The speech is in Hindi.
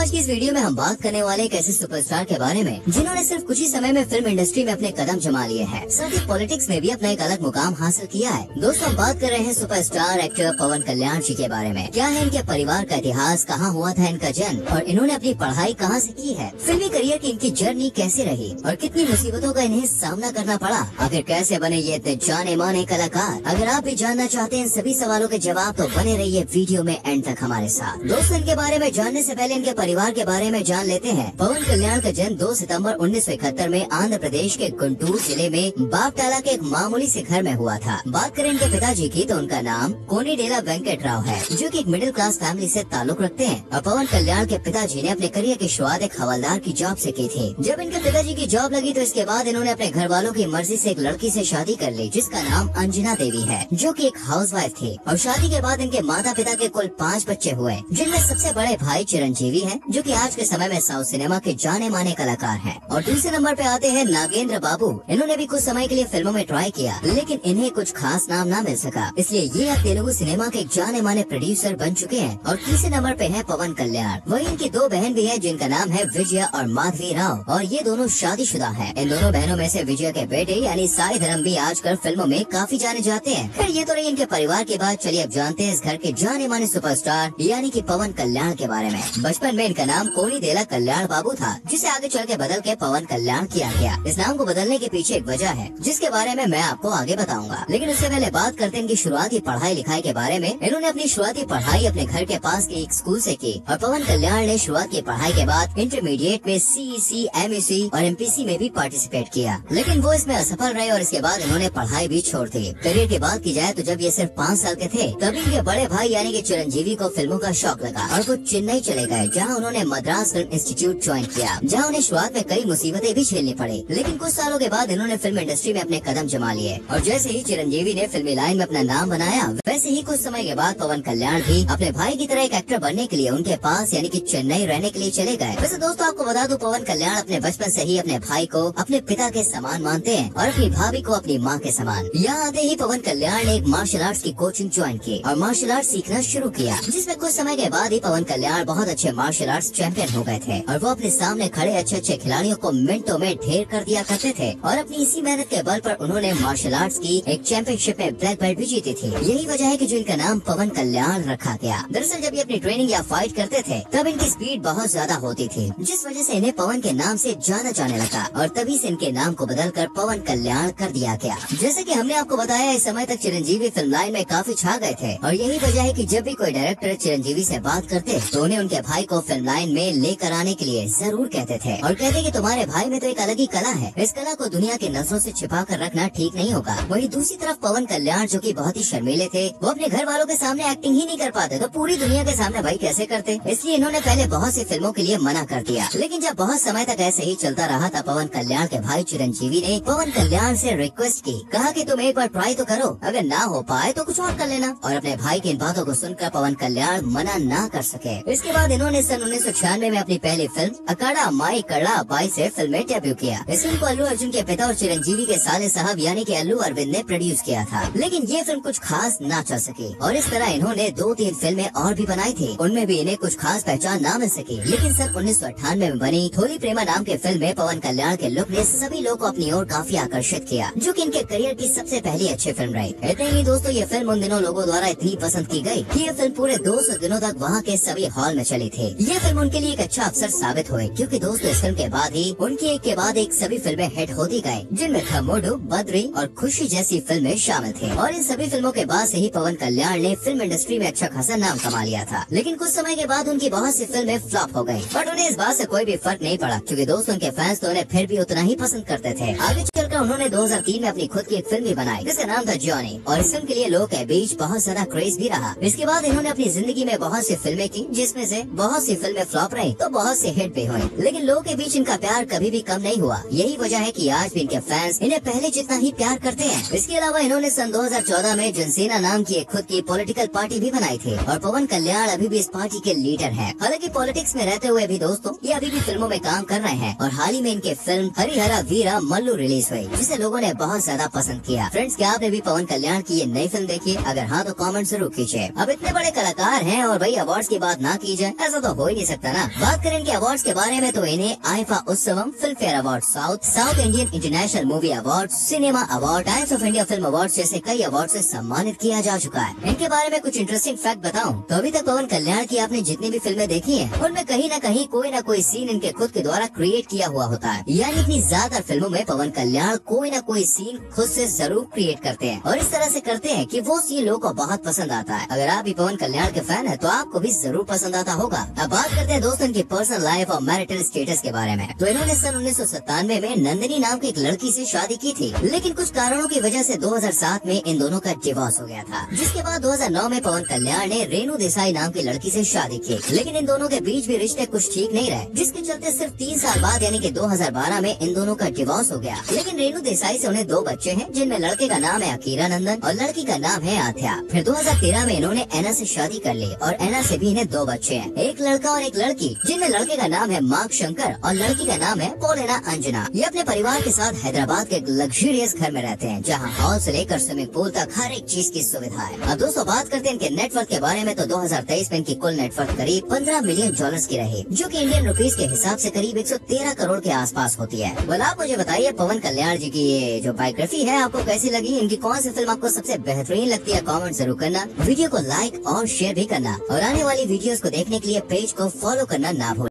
आज की इस वीडियो में हम बात करने वाले एक ऐसे सुपरस्टार के बारे में जिन्होंने सिर्फ कुछ ही समय में फिल्म इंडस्ट्री में अपने कदम जमा लिए हैं, साथ ही पॉलिटिक्स में भी अपना एक अलग मुकाम हासिल किया है। दोस्तों, हम बात कर रहे हैं सुपरस्टार एक्टर पवन कल्याण जी के बारे में। क्या है इनके परिवार का इतिहास, कहाँ हुआ था इनका जन्म और इन्होंने अपनी पढ़ाई कहाँ से की है, फिल्मी करियर की इनकी जर्नी कैसी रही और कितनी मुसीबतों का इन्हें सामना करना पड़ा, आखिर कैसे बने ये इतने जाने माने कलाकार। अगर आप भी जानना चाहते हैं इन सभी सवालों के जवाब तो बने रहिए वीडियो में एंड तक हमारे साथ। दोस्तों, इनके बारे में जानने से पहले इनके परिवार के बारे में जान लेते हैं। पवन कल्याण का जन्म 2 सितंबर 1971 में आंध्र प्रदेश के गुंटूर जिले में बापटाला के एक मामूली से घर में हुआ था। बात करें इनके पिताजी की तो उनका नाम कोनीडेला वेंकट राव है, जो कि एक मिडिल क्लास फैमिली से ताल्लुक रखते हैं। और पवन कल्याण के पिताजी ने अपने करियर की शुरुआत एक हवलदार की जॉब से की थी। जब इनके पिताजी की जॉब लगी तो इसके बाद इन्होंने अपने घर वालों की मर्जी से एक लड़की से शादी कर ली, जिसका नाम अंजना देवी है, जो कि एक हाउसवाइफ थी। और शादी के बाद इनके माता पिता के कुल 5 बच्चे हुए, जिनमें सबसे बड़े भाई चिरंजीवी हैं, जो कि आज के समय में साउथ सिनेमा के जाने माने कलाकार हैं। और दूसरे नंबर पे आते हैं नागेंद्र बाबू। इन्होंने भी कुछ समय के लिए फिल्मों में ट्राई किया, लेकिन इन्हें कुछ खास नाम न मिल सका, इसलिए ये अब तेलुगु सिनेमा के जाने माने प्रोड्यूसर बन चुके हैं। और तीसरे नंबर पे है पवन कल्याण। वही इनकी 2 बहन भी है, जिनका नाम है विजया और माधवी राव, और ये दोनों शादीशुदा हैं। इन दोनों बहनों में से विजया के बेटे यानी साई धर्म भी आजकल फिल्मों में काफी जाने जाते हैं। फिर ये तो रही इनके परिवार की बात। चलिए अब जानते हैं इस घर के जाने माने सुपरस्टार यानी कि पवन कल्याण के बारे में। बचपन में इनका नाम कोनीडेला कल्याण बाबू था, जिसे आगे चल के बदल के पवन कल्याण किया गया। इस नाम को बदलने के पीछे एक वजह है, जिसके बारे में मैं आपको आगे बताऊंगा। लेकिन उससे पहले बात करते हैं इनकी शुरुआती पढ़ाई लिखाई के बारे में। इन्होंने अपनी शुरुआती पढ़ाई अपने घर के पास के एक स्कूल से की। और पवन कल्याण ने शुरुआत की पढ़ाई के बाद इंटरमीडिएट में CEC, MEC और MPC में भी पार्टिसिपेट किया, लेकिन वो इसमें असफल रहे और इसके बाद इन्होंने पढ़ाई भी छोड़ दी। करियर की बात की जाए तो जब ये सिर्फ 5 साल के थे, तभी इनके बड़े भाई यानी कि चिरंजीवी को फिल्मों का शौक लगा और वो चेन्नई चले गए, जहाँ उन्होंने मद्रास फिल्म इंस्टीट्यूट ज्वाइन किया, जहाँ उन्हें शुरुआत में कई मुसीबतें भी झेलनी पड़ी। लेकिन कुछ सालों के बाद इन्होंने फिल्म इंडस्ट्री में अपने कदम जमा लिए। और जैसे ही चिरंजीवी ने फिल्मी लाइन में अपना नाम बनाया, वैसे ही कुछ समय के बाद पवन कल्याण भी अपने भाई की तरह एक एक्टर बनने के लिए उनके पास यानी कि चेन्नई रहने के लिए चले गए। वैसे दोस्तों, आपको बता दूं, पवन कल्याण अपने बचपन से ही अपने भाई को अपने पिता के समान मानते हैं और अपनी भाभी को अपनी माँ के समान। यहाँ आते ही पवन कल्याण ने एक मार्शल आर्ट्स की कोचिंग ज्वाइन की और मार्शल आर्ट सीखना शुरू किया, जिसमें कुछ समय के बाद ही पवन कल्याण बहुत अच्छे मार्शल आर्ट्स चैंपियन हो गए थे। और वो अपने सामने खड़े अच्छे खिलाड़ियों को मिनटों में ढेर कर दिया करते थे। और अपनी इसी मेहनत के बल पर उन्होंने मार्शल आर्ट्स की एक चैंपियनशिप में ब्लैक बेल्ट भी जीती थी। यही वजह है कि जो इनका नाम पवन कल्याण रखा गया। दरअसल जब ये अपनी ट्रेनिंग या फाइट करते थे, तब इनकी स्पीड बहुत ज्यादा होती थी, जिस वजह से इन्हें पवन के नाम से जाना जाने लगा। और तभी से इनके नाम को बदलकर पवन कल्याण कर दिया गया। जैसे कि हमने आपको बताया, इस समय तक चिरंजीवी फिल्म लाइन में काफी छा गए थे। और यही वजह है कि जब भी कोई डायरेक्टर चिरंजीवी से बात करते तो उन्हें उनके भाई को फिल्म लाइन में लेकर आने के लिए जरूर कहते थे और कहते कि तुम्हारे भाई में तो एक अलग ही कला है, इस कला को दुनिया की नजरों से छिपा कर रखना ठीक नहीं होगा। वहीं दूसरी तरफ पवन कल्याण, जो कि बहुत ही शर्मीले थे, वो अपने घर वालों के सामने एक्टिंग ही नहीं कर पाते, तो पूरी दुनिया के सामने भाई कैसे करते। इसलिए इन्होंने पहले बहुत सी फिल्मों के लिए मना कर दिया। लेकिन जब बहुत समय तक ऐसे ही चलता रहा था, पवन कल्याण के भाई चिरंजीवी ने पवन कल्याण से रिक्वेस्ट की, कहा कि तुम एक बार ट्राई तो करो, अगर ना हो पाए तो कुछ और कर लेना। और अपने भाई की इन बातों को सुनकर पवन कल्याण मना ना कर सके। इसके बाद इन्होंने सन 1996 में अपनी पहली फिल्म अकाड़ा माई कड़ा बाई से फिल्म में डेब्यू किया। इस फिल्म को अल्लू अर्जुन के पिता और चिरंजीवी के साले साहब यानी कि अल्लू अरविंद ने प्रोड्यूस किया था। लेकिन ये फिल्म कुछ खास ना चल सकी और इस तरह इन्होंने 2-3 फिल्में और भी बनाई थी, उनमें भी इन्हें कुछ खास पहचान ना मिल सकी। लेकिन सन 1998 में बनी थोली प्रेमा नाम की फिल्म में पवन कल्याण के लुक ने सभी लोगों को अपनी ओर काफी आकर्षित किया, जो कि इनके करियर की सबसे पहली अच्छी फिल्म रही। इतने ही दोस्तों, ये फिल्म उन दिनों लोगों द्वारा इतनी पसंद की गई कि ये फिल्म पूरे 200 दिनों तक वहाँ के सभी हॉल में चली थी। ये फिल्म उनके लिए एक अच्छा अवसर साबित हुई, क्योंकि दोस्तों इस फिल्म के बाद ही उनकी एक के बाद एक सभी फिल्में हिट होती गई, जिनमें थम्मोडू, बद्री और खुशी जैसी फिल्में शामिल थी। और इन सभी फिल्मों के बाद से ही पवन कल्याण ने फिल्म इंडस्ट्री में अच्छा खासा नाम कमा लिया था। लेकिन कुछ समय के बाद उनकी बहुत सी फिल्में फ्लॉप हो गयी, बट उन्हें इस बात से कोई भी फर्क नहीं पड़ा, क्योंकि दोस्तों उनके फैंस तो उन्हें फिर भी उतना ही पसंद करते थे। आगे चलकर उन्होंने 2003 में अपनी खुद की एक फिल्म भी बनाई, जिसका नाम था जॉनी, और इस फिल्म के लिए लोगों के बीच बहुत ज्यादा क्रेज भी रहा। इसके बाद इन्होंने अपनी जिंदगी में बहुत सी फिल्में की, जिसमें से बहुत सी फिल्में फ्लॉप रही तो बहुत सी हिट भी हुई, लेकिन लोगों के बीच इनका प्यार कभी भी कम नहीं हुआ। यही वजह है कि आज भी इनके फैंस इन्हें पहले जितना ही प्यार करते हैं। इसके अलावा इन्होंने सन 2014 में जनसेना नाम की एक खुद की पॉलिटिकल पार्टी भी बनाई थी और पवन कल्याण अभी भी इस पार्टी के लीडर हैं। हालांकि पॉलिटिक्स में रहते हुए भी दोस्तों ये अभी भी फिल्मों में काम कर रहे हैं और हाल ही में इनके फिल्म हरिहरा वीरा मल्लू रिलीज हुई, जिसे लोगों ने बहुत ज्यादा पसंद किया। फ्रेंड्स, क्या आपने भी पवन कल्याण की ये नई फिल्म देखी? अगर हाँ तो कमेंट जरूर कीजिए। अब इतने बड़े कलाकार हैं और भाई अवार्ड्स की बात ना की जाए, ऐसा तो हो ही नहीं सकता ना। बात करें इनके अवार्ड्स के बारे में तो इन्हें IIFA Utsavam, Filmfare award South Indian International Movie Award, cinema award, Times of India film award जैसे कई अवार्ड से सम्मानित किया जा चुका है। इनके बारे में कुछ इंटरेस्टिंग फैक्ट बताऊं तो अभी तक पवन कल्याण की आपने जितनी भी फिल्में देखी हैं, उनमें कहीं न कहीं कोई न कोई सीन इनके खुद के द्वारा क्रिएट किया हुआ होता है। यानी इतनी ज्यादातर फिल्मों में पवन कल्याण कोई न कोई सीन खुद से जरूर क्रिएट करते हैं और इस तरह से करते हैं कि वो सीन लोगों को बहुत पसंद आता है। अगर आप भी पवन कल्याण के फैन है तो आपको भी जरूर पसंद आता होगा। अब बात करते हैं दोस्तों इनकी पर्सनल लाइफ और मैरिटल स्टेटस के बारे में। तो इन्होंने सन 1997 में नंदिनी नाम की एक लड़की से शादी की थी, लेकिन कुछ कारणों की वजह से 2007 में इन दोनों का डिवोर्स हो गया था। जिसके बाद 2009 में पवन कल्याण ने रेणु देसाई नाम की लड़की से शादी की, लेकिन इन दोनों के बीच भी रिश्ते कुछ ठीक नहीं रहे, जिसके चलते सिर्फ 3 साल बाद यानी कि 2012 में इन दोनों का डिवोर्स हो गया। लेकिन रेणु देसाई से उन्हें 2 बच्चे हैं, जिनमें लड़के का नाम है अकीरा नंदन और लड़की का नाम है आथ्या। फिर 2013 में इन्होंने एना से शादी कर ली और एना से भी इन्हें 2 बच्चे हैं, एक लड़का और एक लड़की, जिनमें लड़के का नाम है मार्क शंकर और लड़की का नाम है पोलेना अंजना। ये अपने परिवार के साथ हैदराबाद के एक लग्जरियस घर में रहते हैं, जहाँ हॉल से लेकर स्विमिंग पूल तक हर एक चीज की सुविधा है। अब दोस्तों बात करते हैं इनके नेटवर्थ के बारे में तो 2023 में इनकी कुल नेटवर्थ करीब $15 मिलियन की रही, जो कि इंडियन रुपीस के हिसाब से करीब 113 करोड़ के आसपास होती है। बोला आप मुझे बताइए पवन कल्याण जी की ये जो बायोग्राफी है आपको कैसी लगी, इनकी कौन सी फिल्म आपको सबसे बेहतरीन लगती है, कमेंट जरूर करना, वीडियो को लाइक और शेयर भी करना और आने वाली वीडियोस को देखने के लिए पेज को फॉलो करना ना भूलें।